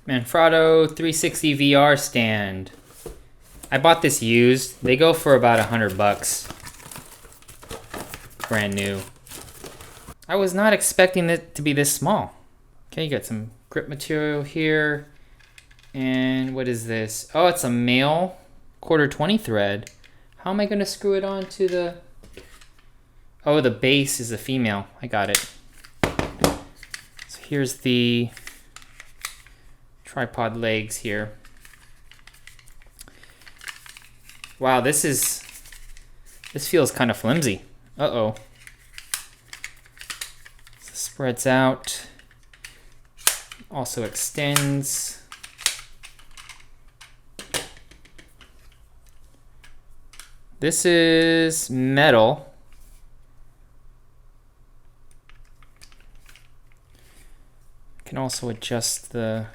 Manfrotto 360 VR stand. I bought this used. They go for about $100. Brand new. I was not expecting it to be this small. Okay, you got some grip material here. And what is this? Oh, it's a male 1/4-20 thread. How am I going to screw it onto the... Oh, the base is a female. I got it. So here's the tripod legs here. Wow, this feels kind of flimsy. Uh-oh. So spreads out. Also extends. This is metal. Can also adjust the...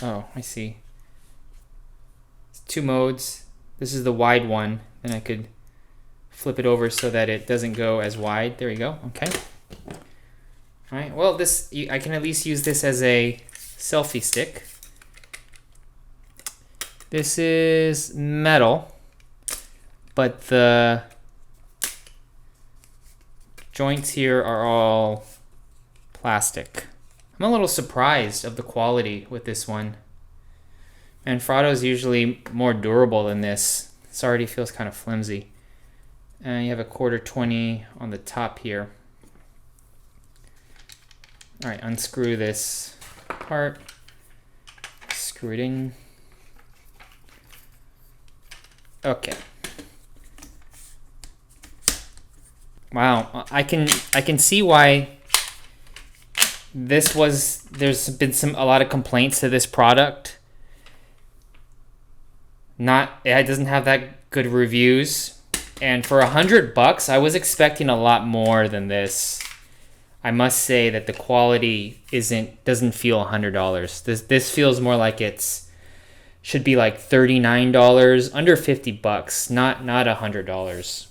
Oh, I see. It's 2 modes. This is the wide one, and I could flip it over so that it doesn't go as wide. There you go. Okay. All right. Well, I can at least use this as a selfie stick. This is metal, but the joints here are all plastic. I'm a little surprised of the quality with this one. Manfrotto is usually more durable than this. This already feels kind of flimsy. And you have a 1/4-20 on the top here. All right, unscrew this part. Screw it in. Okay. Wow, I can see why there's been a lot of complaints to this product. It doesn't have that good reviews, and for $100 I was expecting a lot more than this. I must say that the quality doesn't feel $100. This feels more like should be like $39, under $50, not $100.